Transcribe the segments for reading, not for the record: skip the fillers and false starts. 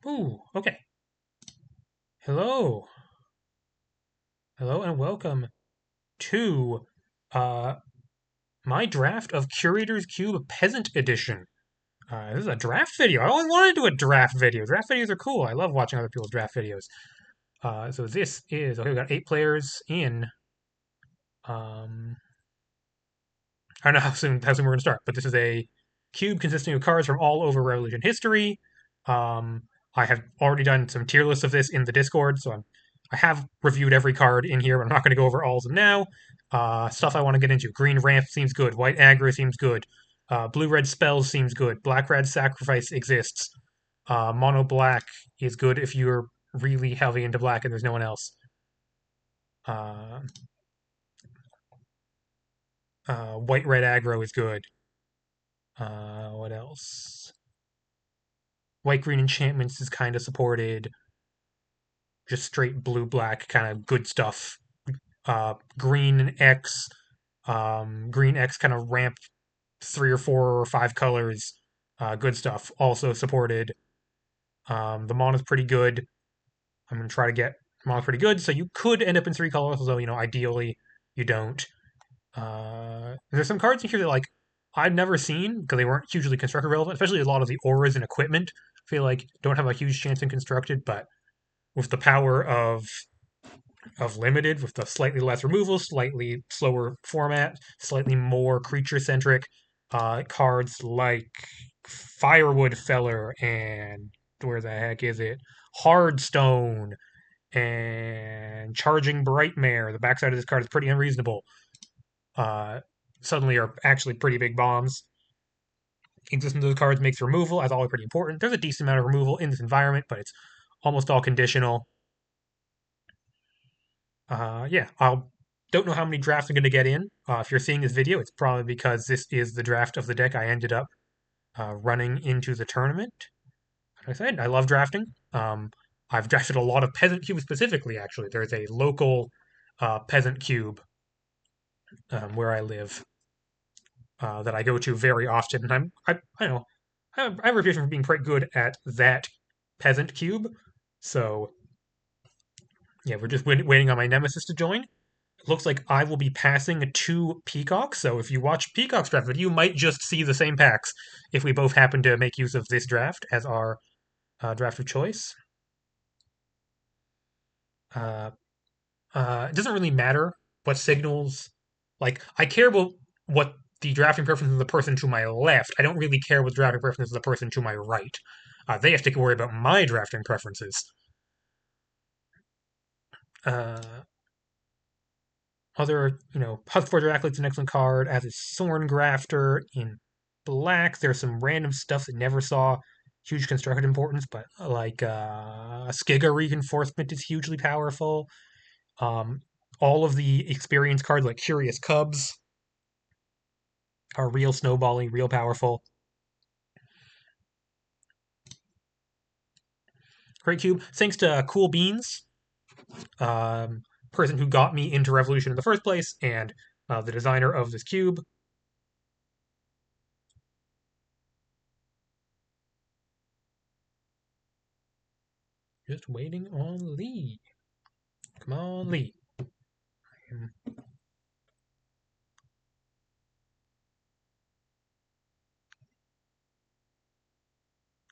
Ooh, okay. Hello. Hello and welcome to uh my draft of Curator's Cube Peasant Edition. This is a draft video. I always wanted to do a draft video. Draft videos are cool. I love watching other people's draft videos. So this is okay, we got 8 players in um I don't know how soon we're gonna start, but this is a cube consisting of cards from all over Revolution history. Um, I have already done some tier lists of this in the Discord, so I have reviewed every card in here, but I'm not going to go over all of them now. Stuff I want to get into: green ramp seems good, white aggro seems good, blue red spells seems good, black red sacrifice exists. Mono black is good if you're really heavy into black and there's no one else. Uh, White red aggro is good. What else? White green enchantments is kind of supported. Just straight blue black kind of good stuff. Green X, green X kind of ramp 3 or 4 or 5 colors. Good stuff. Also supported. The mon is pretty good. I'm gonna try to get mon pretty good. So you could end up in 3 colors, although ideally you don't. There's some cards in here that I've never seen because they weren't hugely constructed relevant, especially a lot of the auras and equipment. I feel like don't have a huge chance in constructed, but with the power of limited, with the slightly less removal, slightly slower format, slightly more creature centric, cards like Firewood Feller and where the heck is it? Hardstone and Charging Brightmare. The backside of this card is pretty unreasonable. Uh, Suddenly are actually pretty big bombs. Existence of those cards makes removal as always pretty important. There's a decent amount of removal in this environment, but it's almost all conditional. Yeah, I don't know how many drafts I'm going to get in. If you're seeing this video, it's probably because this is the draft of the deck I ended up running into the tournament. Like I said, I love drafting. I've drafted a lot of Peasant Cubes specifically, actually. There's a local Peasant Cube where I live that I go to very often. And I know, I have a reputation for being quite good at that Peasant Cube. So, yeah, we're just waiting on my Nemesis to join. Looks like I will be passing to Peacock. So if you watch Peacock's draft, you might just see the same packs if we both happen to make use of this draft as our draft of choice. Uh, it doesn't really matter what signals. I care about what the drafting preferences of the person to my left. I don't really care what the drafting preferences of the person to my right. They have to worry about my drafting preferences. Uh, Other, Huskforger Acolyte's an excellent card, as is Sorn Grafter in black. There's some random stuff that never saw huge constructed importance, but Skiga Reinforcement is hugely powerful. Um, all of the experience cards, like Curious Cubs, are real snowballing, real powerful. Great cube. Thanks to Cool Beans, um, person who got me into Revolution in the first place, and the designer of this cube. Just waiting on Lee. Come on, Lee.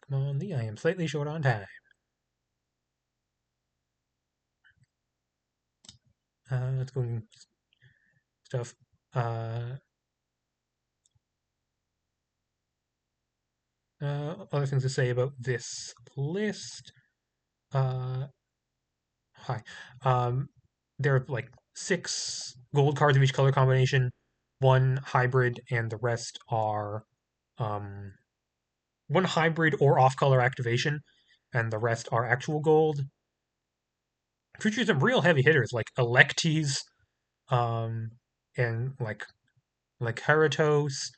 Come on, Lee. I am slightly short on time. Let's go stuff. Other things to say about this list. Uh, Hi. Um, there are like 6 gold cards of each color combination, 1 hybrid, and the rest are um, 1 hybrid or off-color activation, and the rest are actual gold. Features some real heavy hitters like Electes, um, and like Heratos.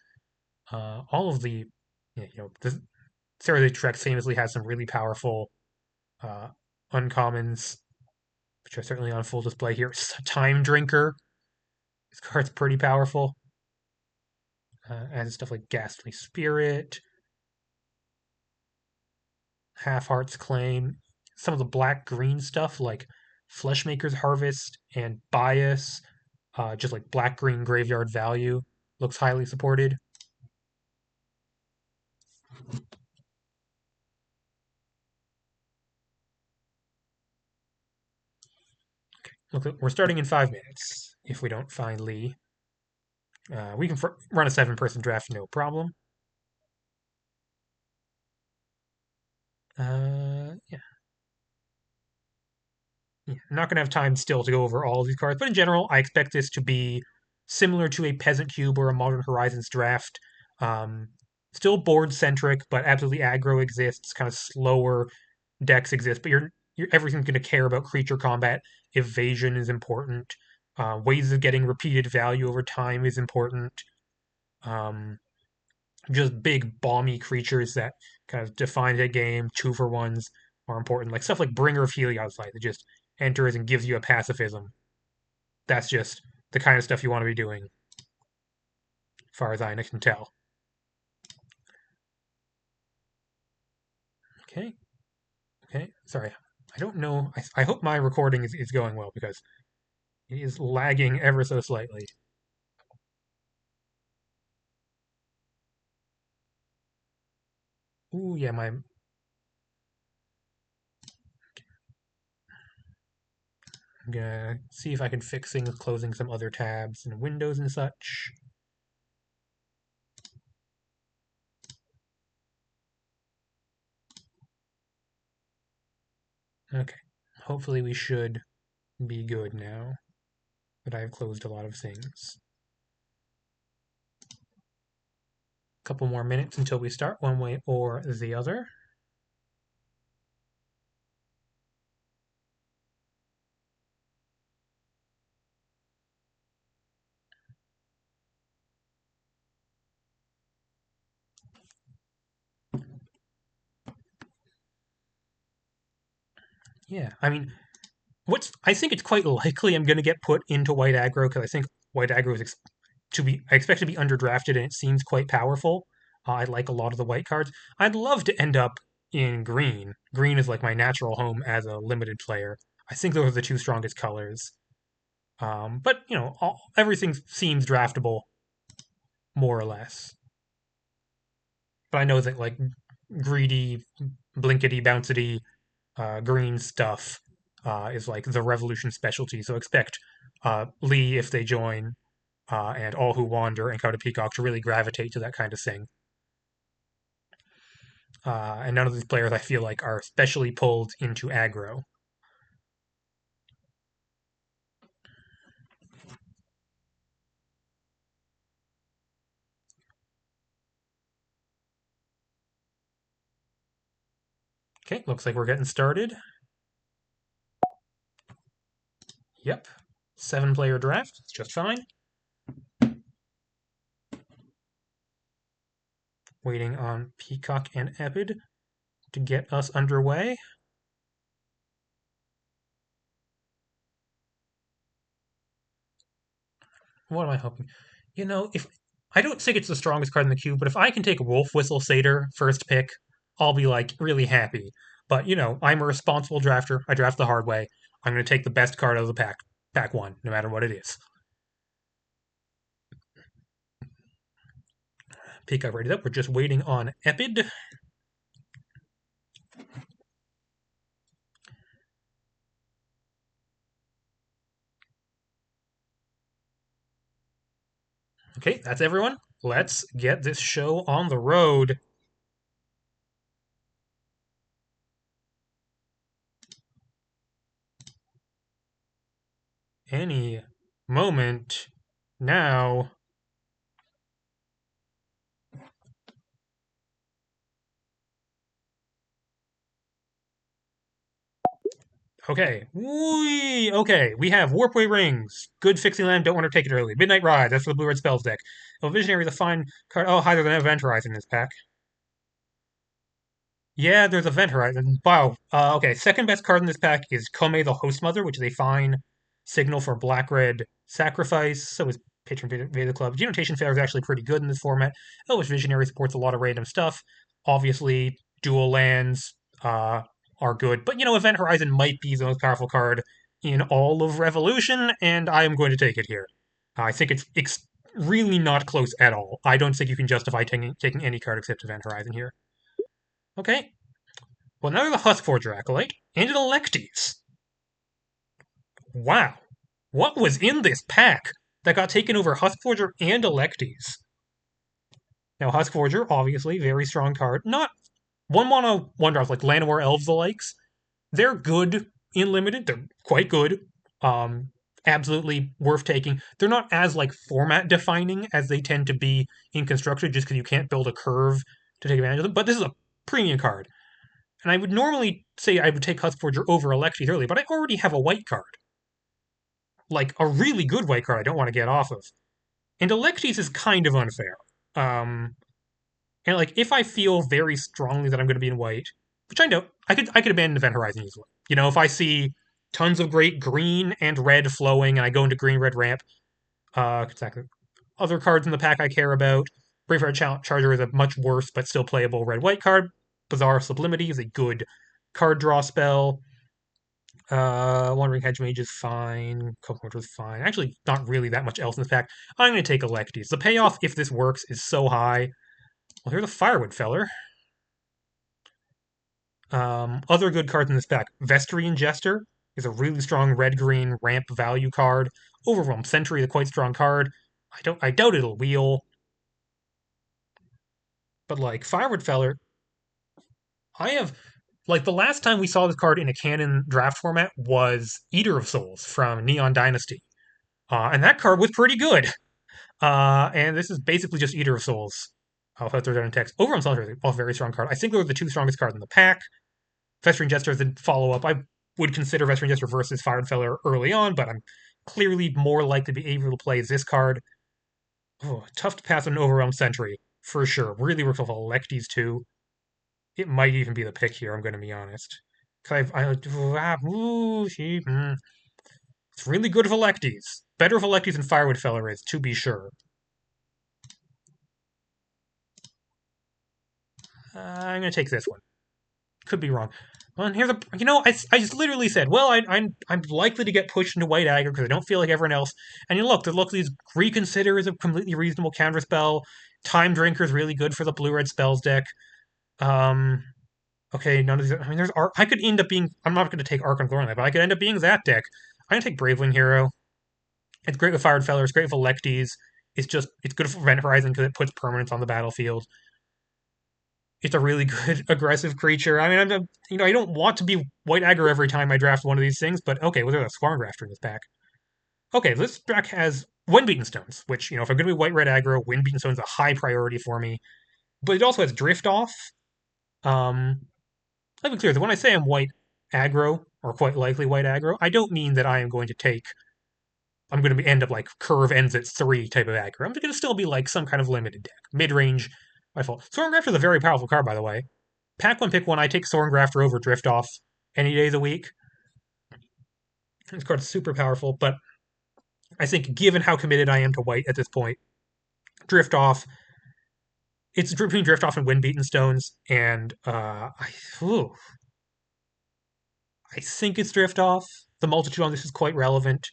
All of the the Sarah Trek famously has some really powerful uh, uncommons, which are certainly on full display here. Time Drinker. This card's pretty powerful. And stuff like Ghastly Spirit. Half Heart's Claim. Some of the black-green stuff like Fleshmaker's Harvest and Bias, just like black-green graveyard value, looks highly supported. Look, we're starting in 5 minutes if we don't find Lee. We can run a 7-person draft, no problem. Yeah. I'm not going to have time still to go over all of these cards, but in general, I expect this to be similar to a Peasant Cube or a Modern Horizons draft. Um, Still board centric, but absolutely aggro exists. Kind of slower decks exist, but you're everything's going to care about creature combat. Evasion is important. Ways of getting repeated value over time is important. Um, just big bomby creatures that kind of define a game, 2-for-1s are important. Like stuff like Bringer of Helios Light that just enters and gives you a pacifism. That's just the kind of stuff you want to be doing, as far as I can tell. Okay. Okay. Sorry. I don't know. I hope my recording is going well because it is lagging ever so slightly. Ooh, yeah, I'm gonna see if I can fix things, closing some other tabs and windows and such. Okay. Hopefully we should be good now that I've closed a lot of things. A couple more minutes until we start, one way or the other. Yeah, I mean, I think it's quite likely I'm going to get put into white aggro because I think white aggro is I expect to be underdrafted and it seems quite powerful. I like a lot of the white cards. I'd love to end up in green. Green is like my natural home as a limited player. I think those are the two strongest colors. But you know, everything seems draftable more or less. But I know that like greedy, blinkety, bouncity, green stuff is like the Revolution specialty. So expect Lee if they join, and all who wander and Counter Peacock to really gravitate to that kind of thing. And none of these players I feel like are specially pulled into aggro. Okay, looks like we're getting started. Yep, 7-player draft. It's just fine. Waiting on Peacock and Epid to get us underway. What am I hoping? You know, if I don't think it's the strongest card in the queue, but if I can take Wolf Whistle Satyr first pick, I'll be like really happy. But you know, I'm a responsible drafter. I draft the hard way. I'm going to take the best card out of the pack one, no matter what it is. Peacock ready up. We're just waiting on Epid. Okay, that's everyone. Let's get this show on the road. Any moment now. Okay. Okay. We have Warpway Rings. Good fixing land. Don't want to take it early. Midnight Ride. That's for the blue red spells deck. Oh, Visionary is a fine card. Oh, hi, there's an Event Horizon in this pack. Yeah, there's Event Horizon. Wow. Okay. Second best card in this pack is Kome the Host Mother, which is a fine signal for black red sacrifice. So is Patron Veda Club. Genotation Fair is actually pretty good in this format. Elvish Visionary supports a lot of random stuff. Obviously, dual lands. uh, are good. But, Event Horizon might be the most powerful card in all of Revolution, and I am going to take it here. I think it's really not close at all. I don't think you can justify taking any card except Event Horizon here. Okay. Well, now the Huskforger Acolyte and an Electes. Wow. What was in this pack that got taken over Huskforger and Electes? Now, Huskforger, obviously, very strong card. Not one mana one drops like Llanowar Elves the likes. They're good in limited. They're quite good. Um, Absolutely worth taking. They're not as like format defining as they tend to be in constructed, just because you can't build a curve to take advantage of them. But this is a premium card, and I would normally say I would take Huskforger over Electries early, but I already have a white card, like a really good white card. I don't want to get off of, and Electries is kind of unfair. Um, and like if I feel very strongly that I'm going to be in white, which I know, I could abandon Event Horizon easily. If I see tons of great green and red flowing, and I go into green red ramp, exactly. Other cards in the pack I care about. Braveheart Charger is a much worse but still playable red white card. Bizarre Sublimity is a good card draw spell. Wandering Hedge Mage is fine. Coconut is fine. Actually, not really that much else in this pack. I'm going to take Electes. The payoff, if this works, is so high. Well, here's a Firewood Feller. Other good cards in this pack. Vestrian Jester is a really strong red-green ramp value card. Overwhelm Sentry is a quite strong card. I doubt it'll wheel. But like Firewood Feller, I have like the last time we saw this card in a canon draft format was Eater of Souls from Neon Dynasty. And that card was pretty good. And this is basically just Eater of Souls. I'll put those down in text. Overwhelm Sentry is a very strong card. I think those are the two strongest cards in the pack. Vestrian Jester is a follow up. I would consider Vestrian Jester versus Firewood Feller early on, but I'm clearly more likely to be able to play this card. Oh, tough to pass on an Overwhelmed Sentry, for sure. Really works off Electes too. It might even be the pick here, I'm going to be honest. It's really good with Electes. Better with Electes than Firewood Feller is, to be sure. I'm going to take this one. Could be wrong. Well, and here's I just literally said, well, I'm likely to get pushed into white aggro because I don't feel like everyone else. And these Reconsider is a completely reasonable counterspell. Time Drinker is really good for the blue red spells deck. Okay, none of these. I mean, there's Arc. I could end up being. I'm not going to take Arc on Glory, but I could end up being that deck. I'm going to take Bravewing Hero. It's great with Fired Feller. It's great with Electes. It's good for Event Horizon because it puts permanents on the battlefield. It's a really good aggressive creature. I mean, I don't want to be white aggro every time I draft one of these things, but okay, well, there's a Swarm Grafter in this pack. Okay, this pack has Windbeaten Stones, which, if I'm going to be white red aggro, Windbeaten Stones is a high priority for me. But it also has Drift Off. Let me be clear, when I say I'm white aggro, or quite likely white aggro, I don't mean that I am going to end up like curve ends at 3 type of aggro. I'm going to still be like some kind of limited deck. Mid-range, by default. Thorngrafter is a very powerful card, by the way. Pack 1, pick 1, I take Thorngrafter over Drift Off any days a week. This card is super powerful, but I think given how committed I am to white at this point, Drift Off, it's between Drift Off and Windbeaten Stones, and I think it's Drift Off. The multitude on this is quite relevant.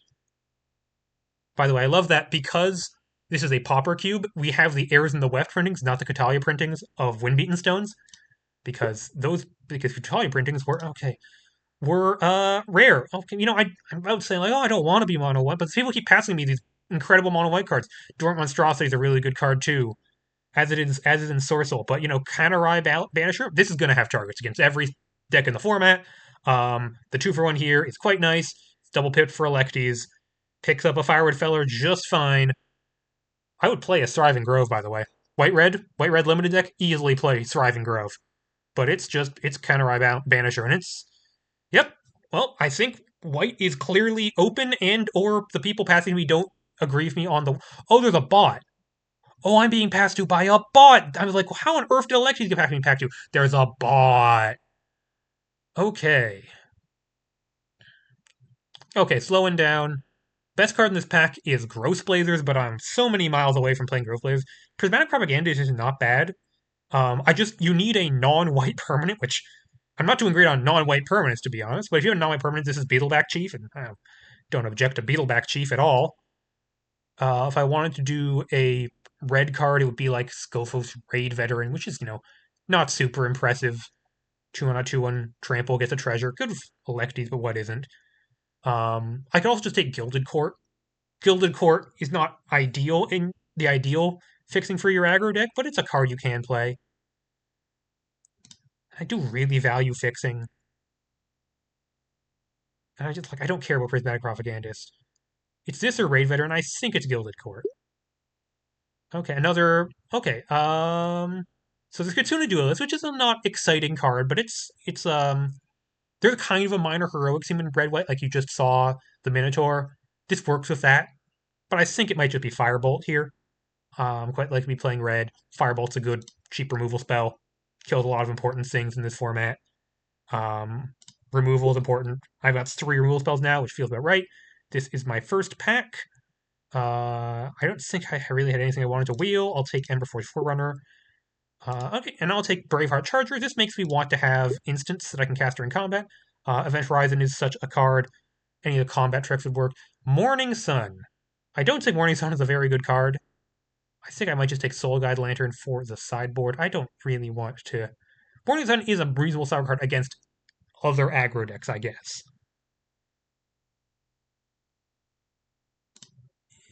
By the way, I love that because this is a Pauper Cube, we have the Heirs in the Weft printings, not the Catalia printings of Windbeaten Stones, because Catalia printings were rare. Okay, I'm about to say like, oh, I don't want to be mono white, but people keep passing me these incredible mono white cards. Dormant Monstrosity is a really good card too, as it is in Sorcel. But Kanarai Banisher, this is going to have targets against every deck in the format. The 2-for-1 here is quite nice. It's double pipped for Electes. Picks up a Firewood Feller just fine. I would play a Thriving Grove, by the way. White red limited deck, easily play Thriving Grove. But it's Kanarai Banisher, and yep. Well, I think white is clearly open, and or the people passing me don't agree with me on there's a bot. Oh, I'm being passed to by a bot. I was like, well, how on earth did Elections get passed me to? There's a bot. Okay. Okay, slowing down. Best card in this pack is Gross Blazers, but I'm so many miles away from playing Gross Blazers. Prismatic Propaganda is not bad. You need a non-white permanent, which I'm not doing great on non-white permanents, to be honest, but if you have non-white permanents, this is Beetleback Chief, and I don't object to Beetleback Chief at all. If I wanted to do a red card, it would be like Scophos Raid Veteran, which is, not super impressive. 2 on a 2/1 trample, gets a treasure. Good electies, but what isn't? I could also just take Gilded Court. Gilded Court is not ideal in the ideal fixing for your aggro deck, but it's a card you can play. I do really value fixing. And I don't care about Prismatic Propagandist. It's this or Raid Veteran. I think it's Gilded Court. Okay, another. Okay, so this Kitsune Duelist, which is a not exciting card, but it's they're kind of a minor heroic team in red white, like you just saw the Minotaur. This works with that, but I think it might just be Firebolt here. Quite like to be playing red. Firebolt's a good cheap removal spell. Kills a lot of important things in this format. Um, Removal is important. I've got 3 removal spells now, which feels about right. This is my first pack. I don't think I really had anything I wanted to wheel. I'll take Emberforge Forerunner. Okay, and I'll take Braveheart Charger. This makes me want to have instants that I can cast during combat. Event Horizon is such a card. Any of the combat tricks would work. Morning Sun. I don't think Morning Sun is a very good card. I think I might just take Soul Guide Lantern for the sideboard. I don't really want to. Morning Sun is a reasonable sideboard card against other aggro decks, I guess.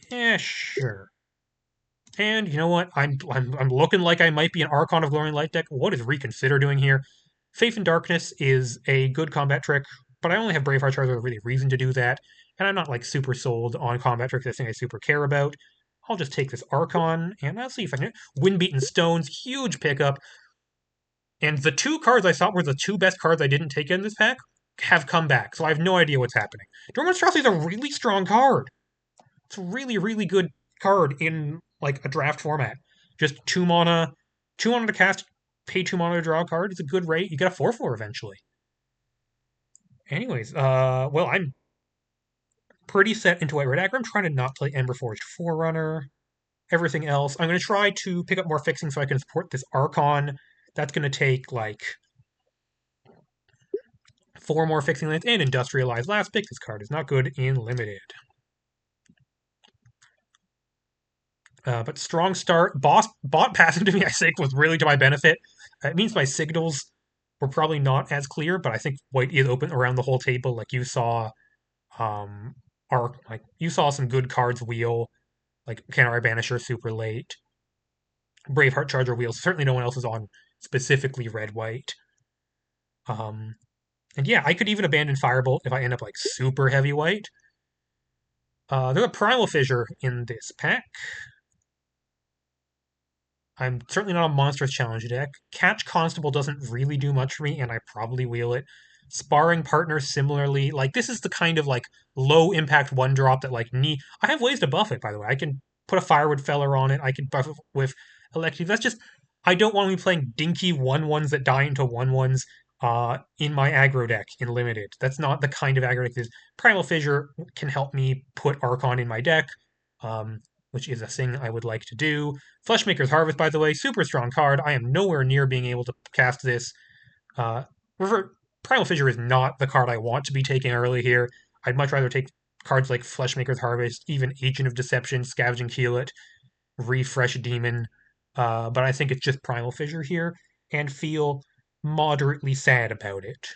Yeah, sure. And you know what? I'm looking like I might be an Archon of Glowing Light deck. What is Reconsider doing here? Faith in Darkness is a good combat trick, but I only have Braveheart Charger with really reason to do that, and I'm not like super sold on combat tricks. That's thing I super care about. I'll just take this Archon, and I'll see if I can. Windbeaten Stones, huge pickup. And the 2 cards I thought were the 2 best cards I didn't take in this pack have come back, so I have no idea what's happening. Dormant Monstrosity is a really strong card. It's a really, really good card in like a draft format. Just 2 mana, 2 mana to cast, pay 2 mana to draw a card. It's a good rate. You get a 4/4 eventually. Anyways, well, I'm pretty set into White Red Aggro. I'm trying to not play Emberforged Forerunner. Everything else, I'm going to try to pick up more fixing so I can support this Archon. That's going to take like 4 more fixing lands and Industrialize last pick. This card is not good in limited. But strong start. Bot passing to me, I think, was really to my benefit. It means my signals were probably not as clear, but I think white is open around the whole table. Like you saw, you saw some good cards wheel, like Canary Banisher super late, Braveheart Charger wheels. Certainly, no one else is on specifically red white. And yeah, I could even abandon Firebolt if I end up like super heavy white. There's a Primal Fissure in this pack. I'm certainly not a Monstrous Challenge deck. Catch Constable doesn't really do much for me, and I probably wheel it. Sparring Partner, similarly, like this is the kind of like low impact 1-drop that like I have ways to buff it, by the way. I can put a Firewood Feller on it. I can buff it with Elective. That's just I don't want to be playing dinky 1/1s that die into 1/1s in my aggro deck in limited. That's not the kind of aggro deck this. Primal Fissure can help me put Archon in my deck. Which is a thing I would like to do. Fleshmaker's Harvest, by the way, super strong card. I am nowhere near being able to cast this. Uh, Primal Fissure is not the card I want to be taking early here. I'd much rather take cards like Fleshmaker's Harvest, even Agent of Deception, Scavenging Keelet, Refresh Demon. But I think it's just Primal Fissure here, and feel moderately sad about it.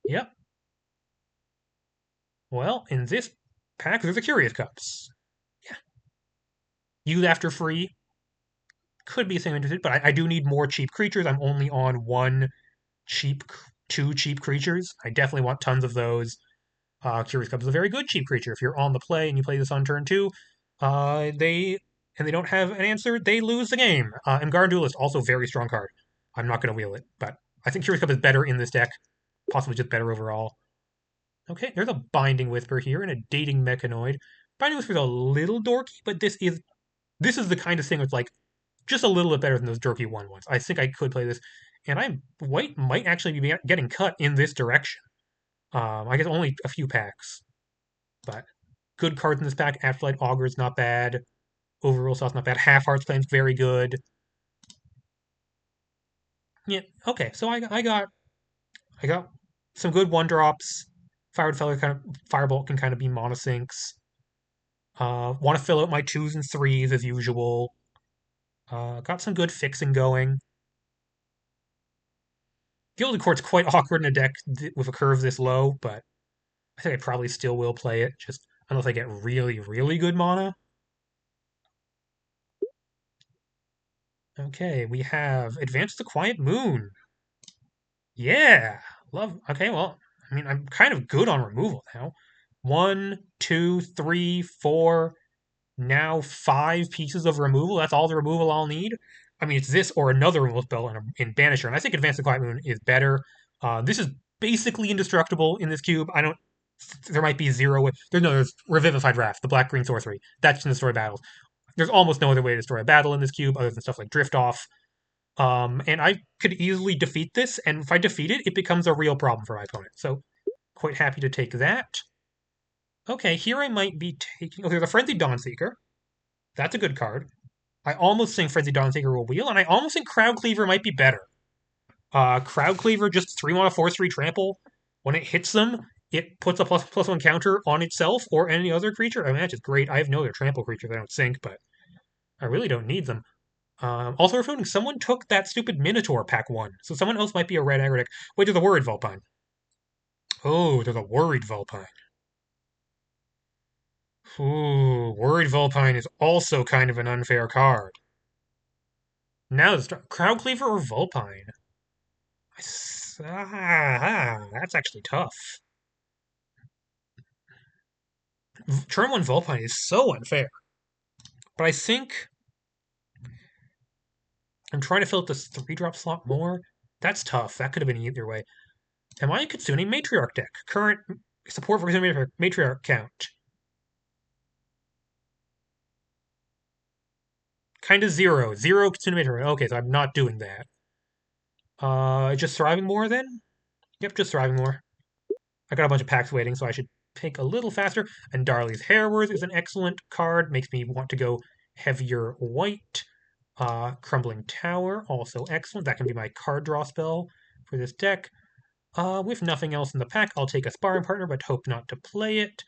Yep. Well, in this pack, there's a Curious Cups. Use after free could be a thing I'm interested, but I do need more cheap creatures. I'm only on cheap, 2 cheap creatures. I definitely want tons of those. Curious Cub is a very good cheap creature. If you're on the play and you play this on turn 2, they don't have an answer, they lose the game. And Guard Duelist, also very strong card. I'm not going to wheel it, but I think Curious Cub is better in this deck, possibly just better overall. Okay, there's a Binding Whisper here and a Dating Mechanoid. Binding Whisper is a little dorky, but this is the kind of thing that's like just a little bit better than those dorky 1/1s. I think I could play this, and white might actually be getting cut in this direction. I guess only a few packs, but good cards in this pack. Afterlight Augur is not bad. Overrule Sauce not bad. Half Heart's Claim's very good. Yeah, okay. So I got some good one drops. Firebolt can kind of be monosinks. Want to fill out my twos and threes as usual. Got some good fixing going. Gilded Court's quite awkward in a deck with a curve this low, but I think I probably still will play it, just unless I get really, really good mana. Okay, we have Advance the Quiet Moon. Yeah, love. Okay, well, I mean, I'm kind of good on removal now. One, two, three, four, now five pieces of removal. That's all the removal I'll need. I mean, it's this or another removal spell in Banisher, and I think Advance the Quiet Moon is better. This is basically indestructible in this cube. I don't. There might be zero. There's Revivified Wrath, the black green sorcery. That's in the story battles. There's almost no other way to destroy a battle in this cube other than stuff like Drift Off. And I could easily defeat this, and if I defeat it, it becomes a real problem for my opponent. So, quite happy to take that. Okay, here I might be taking. Oh, there's a Frenzied Dawnseeker. That's a good card. I almost think Frenzied Dawnseeker will wheel, and I almost think Crowd Cleaver might be better. Crowd Cleaver just 3 mana force 3 trample. When it hits them, it puts a +1 counter on itself or any other creature. I mean, that's just great. I have no other trample creatures. I don't sink, but I really don't need them. Also, refuting, someone took that stupid Minotaur pack 1, so someone else might be a red aggro deck. Wait, there's a Worried Vulpine. Oh, there's a Worried Vulpine. Ooh, Worried Vulpine is also kind of an unfair card. Now, Crowd Cleaver or Vulpine? That's actually tough. Turn 1 Vulpine is so unfair. But I think I'm trying to fill out this 3-drop slot more. That's tough. That could have been either way. Am I a Kitsune Matriarch deck? Current support for Kitsune Matriarch count. Kind of zero. Zero Kitsune Matriarch. Okay, so I'm not doing that. Just Thriving More then? Yep, just Thriving More. I got a bunch of packs waiting, so I should pick a little faster. And Darley's Hairworth is an excellent card. Makes me want to go heavier white. Crumbling Tower, also excellent. That can be my card draw spell for this deck. With nothing else in the pack, I'll take a sparring partner, but hope not to play it.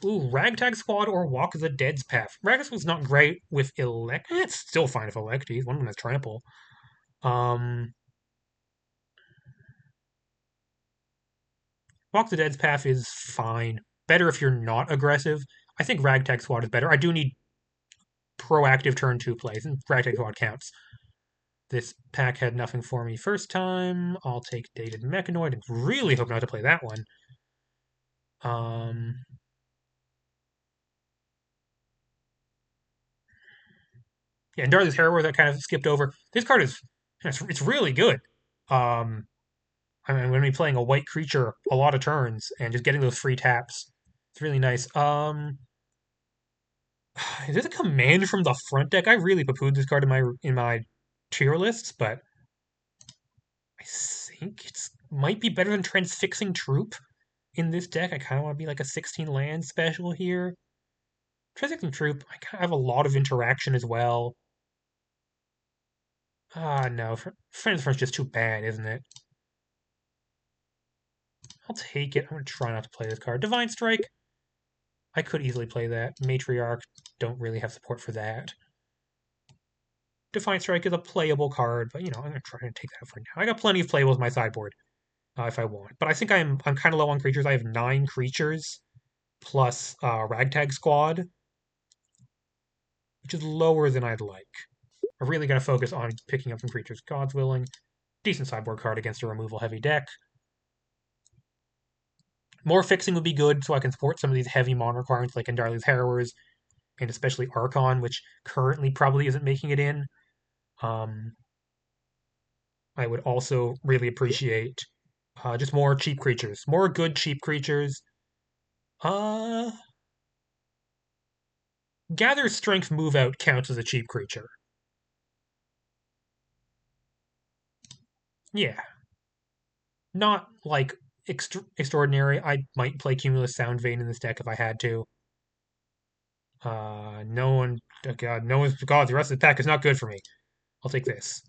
Ragtag Squad or Walk the Dead's Path. Ragtag Squad's not great with Elect. It's still fine if Electies. One of them has Trample. Walk the Dead's Path is fine. Better if you're not aggressive. I think Ragtag Squad is better. I do need proactive turn 2 plays, and Ragtag Squad counts. This pack had nothing for me first time. I'll take Dated Mechanoid and really hope not to play that one. Yeah, and Darley's Harrower that kind of skipped over. This card is it's really good. I mean, when we playing a white creature a lot of turns and just getting those free taps, it's really nice. Is this a command from the front deck? I really poo-pooed this card in my tier lists, but I think it's might be better than Transfixing Troop in this deck. I kind of want to be like a 16 land special here. Transfixing Troop, I kind of have a lot of interaction as well. No, Friend's just too bad, isn't it? I'll take it. I'm going to try not to play this card. Divine Strike, I could easily play that. Matriarch, don't really have support for that. Divine Strike is a playable card, but I'm going to try and take that for now. I got plenty of playables in my sideboard if I want. But I think I'm kind of low on creatures. I have 9 creatures plus Ragtag Squad, which is lower than I'd like. I'm really going to focus on picking up some creatures. God's Willing, decent sideboard card against a removal heavy deck. More fixing would be good so I can support some of these heavy mon requirements like Endarley's Harrowers and especially Archon, which currently probably isn't making it in. I would also really appreciate just more cheap creatures. More good cheap creatures. Gather Strength move out counts as a cheap creature. Yeah. Not like extraordinary. I might play Cumulus Sound Vein in this deck if I had to. No one. God, no one's. God, the rest of the pack is not good for me. I'll take this.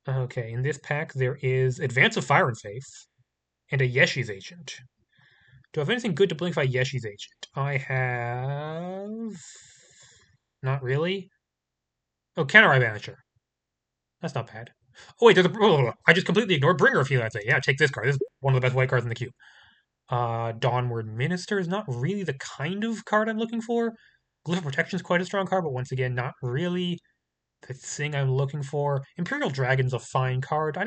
Okay, in this pack there is Advance of Fire and Faith and a Yeshi's Agent. Do I have anything good to blinkify Yeshi's Agent? I have... Not really. Oh, Counter Eye Banisher. That's not bad. Oh wait, there's a... Oh, I just completely ignored Bringer of Healing. Yeah, take this card. This is one of the best white cards in the queue. Dawnward Minister is not really the kind of card I'm looking for. Glyph of Protection is quite a strong card, but once again, not really the thing I'm looking for. Imperial Dragon's a fine card. I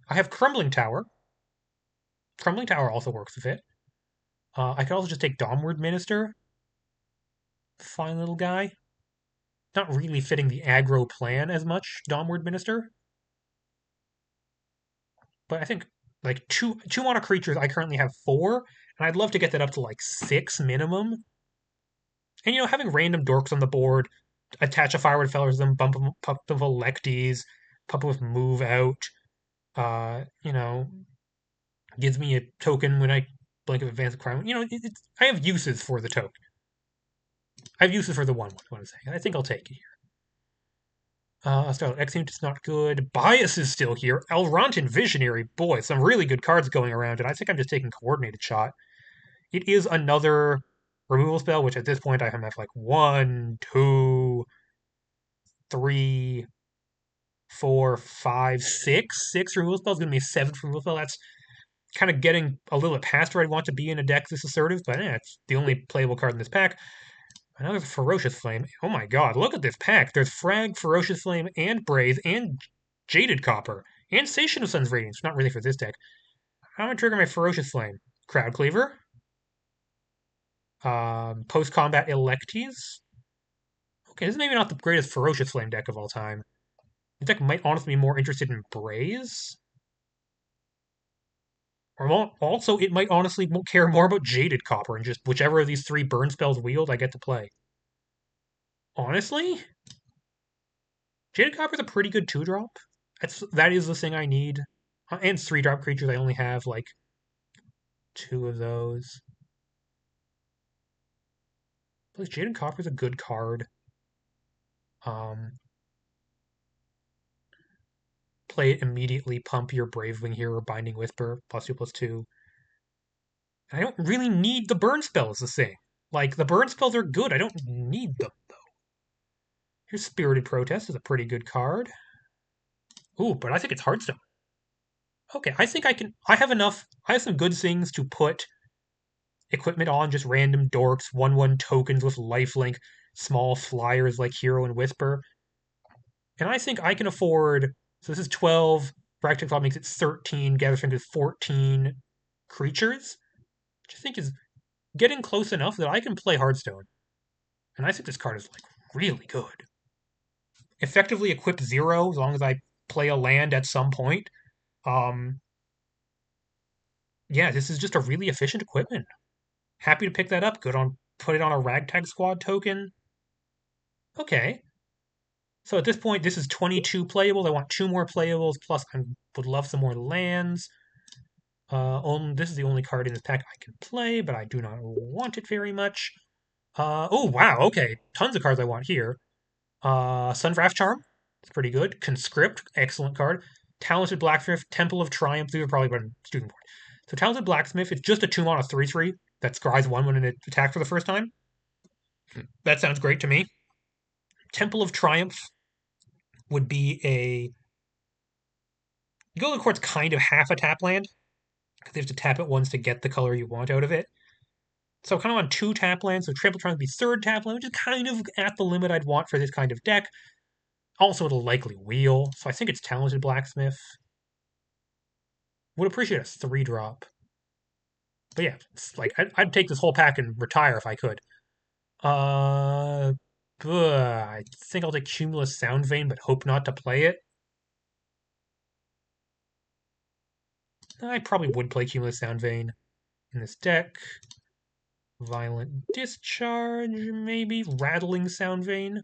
have Crumbling Tower. Crumbling Tower also works with it. I could also just take Dawnward Minister. Fine little guy. Not really fitting the aggro plan as much, Dawnward Minister. But I think like two mana creatures, I currently have 4, and I'd love to get that up to like 6 minimum. And having random dorks on the board, attach a Fireward Feller to them, bump them with Electies, pump them with Move Out. Gives me a token when I blink of Advance of Crime. I have uses for the token. I have uses for the 1/1. What I'm saying. I think I'll take it here. Starlight Execute is not good. Bias is still here. Elrontan Visionary. Boy, some really good cards going around, and I think I'm just taking Coordinated Shot. It is another removal spell, which at this point I have like 1, 2, 3, 4, 5, 6. 6 removal spells. Going to be 7th removal spell. That's kind of getting a little bit past where I want to be in a deck this assertive, but it's the only playable card in this pack. Another Ferocious Flame. Oh my god, look at this pack. There's Frag, Ferocious Flame, and Braze, and Jaded Copper, and Station of Sun's Radiance. Not really for this deck. I'm going to trigger my Ferocious Flame. Crowd Cleaver. Post-combat Electies. Okay, this is maybe not the greatest Ferocious Flame deck of all time. The deck might honestly be more interested in Braze. Or also, it might honestly care more about Jaded Copper, and just whichever of these 3 burn spells wield, I get to play. Honestly, Jaded Copper is a pretty good 2-drop. That is the thing I need. And 3-drop creatures, I only have like 2 of those. Plus, Jaded Copper is a good card. Play it immediately, pump your Bravewing Hero, Binding Whisper, +2/+2. I don't really need the burn spells, the thing. Like, the burn spells are good. I don't need them, though. Here's Spirited Protest is a pretty good card. Ooh, but I think it's Hearthstone. Okay, I think I have enough. I have some good things to put equipment on, just random dorks, 1/1 tokens with lifelink, small flyers like Hero and Whisper. And I think I can afford. So this is 12. Practical Cloud makes it 13. Gather Strength is 14 creatures, which I think is getting close enough that I can play Hearthstone. And I think this card is like really good. Effectively equip 0 as long as I play a land at some point. Yeah, this is just a really efficient equipment. Happy to pick that up. Put it on a Ragtag Squad token. Okay. So at this point, this is 22 playables. I want 2 more playables, plus I would love some more lands. This is the only card in this pack I can play, but I do not want it very much. Oh, wow, okay. Tons of cards I want here. Sunwrath Charm, it's pretty good. Conscript, excellent card. Talented Blacksmith, Temple of Triumph, these are probably what I'm shooting for. So Talented Blacksmith, it's just a 2-mana 3/3 that scries 1 when it attacks for the first time. That sounds great to me. Temple of Triumph would be a... You go to the court's kind of half a tap land, because you have to tap it once to get the color you want out of it. So kind of on 2 tap lands, so Trample Triumph would be 3rd tap land, which is kind of at the limit I'd want for this kind of deck. Also, it'll likely wheel, so I think it's Talented Blacksmith. Would appreciate a 3-drop. But yeah, it's like I'd take this whole pack and retire if I could. I think I'll take Cumulus Soundvein, but hope not to play it. I probably would play Cumulus Soundvein in this deck. Violent Discharge, maybe. Rattling Soundvein.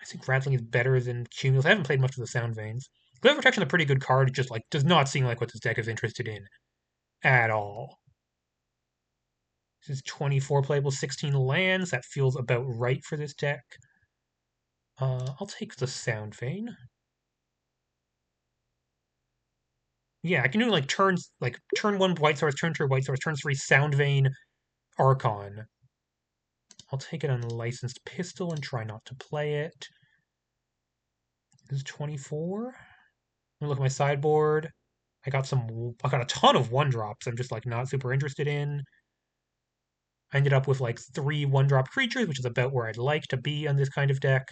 I think Rattling is better than Cumulus. I haven't played much of the Soundveins. Glaive Protection is a pretty good card. It just like does not seem like what this deck is interested in at all. This is 24 playable, 16 lands. That feels about right for this deck. I'll take the Sound Vein. Yeah, I can do like turns, like turn 1 White Source, turn 2 White Source, turn 3 Sound Vein, Archon. I'll take it on Licensed Pistol and try not to play it. This is 24. Let me look at my sideboard. I got a ton of 1-drops I'm just like not super interested in. I ended up with like 3 1-drop creatures, which is about where I'd like to be on this kind of deck.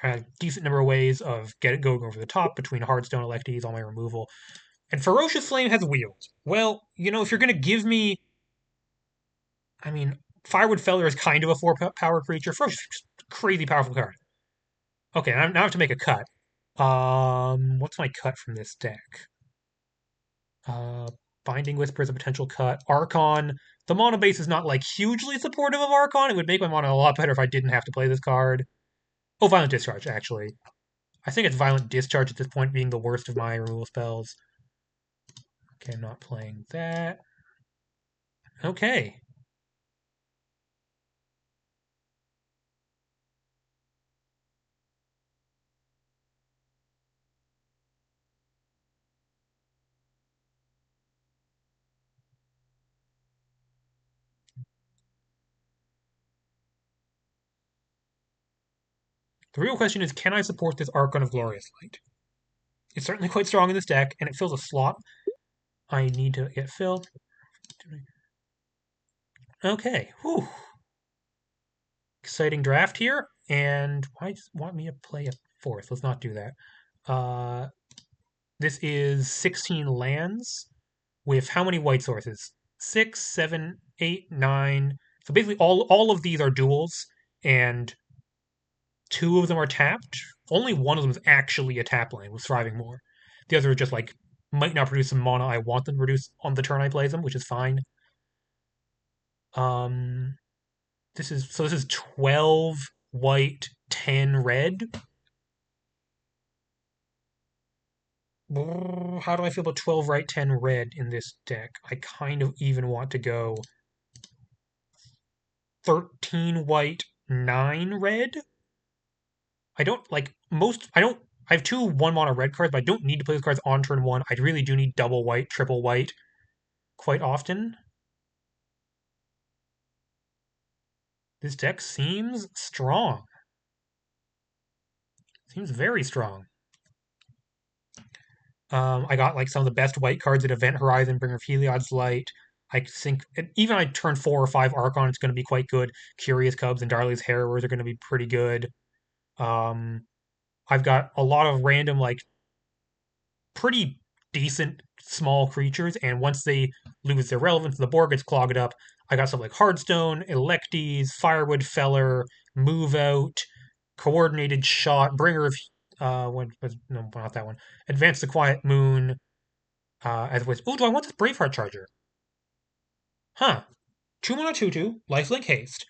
I had a decent number of ways of going over the top between Hardstone, Electies, all my removal. And Ferocious Flame has wheels. Well, if you're going to give me. I mean, Firewood Feller is kind of a 4-power creature. Ferocious, crazy powerful card. Okay, now I have to make a cut. What's my cut from this deck? Uh, Binding Whisper is a potential cut. Archon. The mono base is not like hugely supportive of Archon. It would make my mono a lot better if I didn't have to play this card. Oh, Violent Discharge, actually. I think it's Violent Discharge at this point being the worst of my removal spells. Okay, I'm not playing that. Okay. The real question is, can I support this Archon of Glorious Light? It's certainly quite strong in this deck, and it fills a slot I need to get filled. Okay. Whew. Exciting draft here. And why just want me to play a 4th? Let's not do that. This is 16 lands with how many white sources? 6, 7, 8, 9. So basically all of these are duals, and 2 of them are tapped. Only one of them is actually a tap land with Thriving More. The other are just like might not produce some mana I want them to produce on the turn I play them, which is fine. This is 12 white, 10 red. How do I feel about 12 white, 10 red in this deck? I kind of even want to go 13 white, 9 red. I don't like most. I have 2 1 mana red cards, but I don't need to play those cards on turn 1. I really do need double white, triple white quite often. This deck seems strong. Seems very strong. I got like some of the best white cards at Event Horizon, Bringer of Heliod's Light. I think even I turn 4 or 5 Archon, it's going to be quite good. Curious Cubs and Darley's Harrowers are going to be pretty good. I've got a lot of random, like, pretty decent small creatures, and once they lose their relevance, the board gets clogged up. I got stuff like Hardstone, Electies, Firewood Feller, Move Out, Coordinated Shot, Bringer of what was no, not that one. Advance the Quiet Moon. As with, oh, do I want this Braveheart Charger? Huh. 2 mana 2/2, lifelink haste.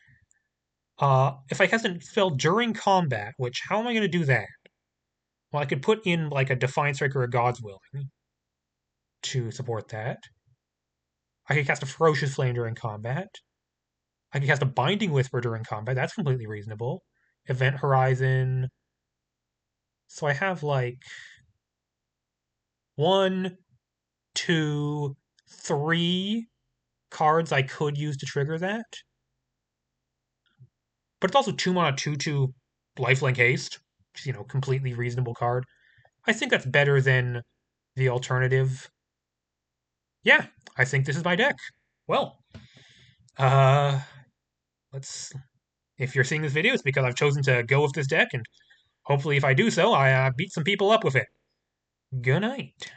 If I cast a spell during combat, which how am I going to do that? Well, I could put in like a Defiant Strike or a God's Willing to support that. I could cast a Ferocious Flame during combat. I could cast a Binding Whisper during combat. That's completely reasonable. Event Horizon. So I have like 1, 2, 3 cards I could use to trigger that. But it's also 2 mana 2/2 lifelink haste, which is, completely reasonable card. I think that's better than the alternative. Yeah, I think this is my deck. Well, uh, let's. If you're seeing this video, it's because I've chosen to go with this deck, and hopefully, if I do so, I beat some people up with it. Good night.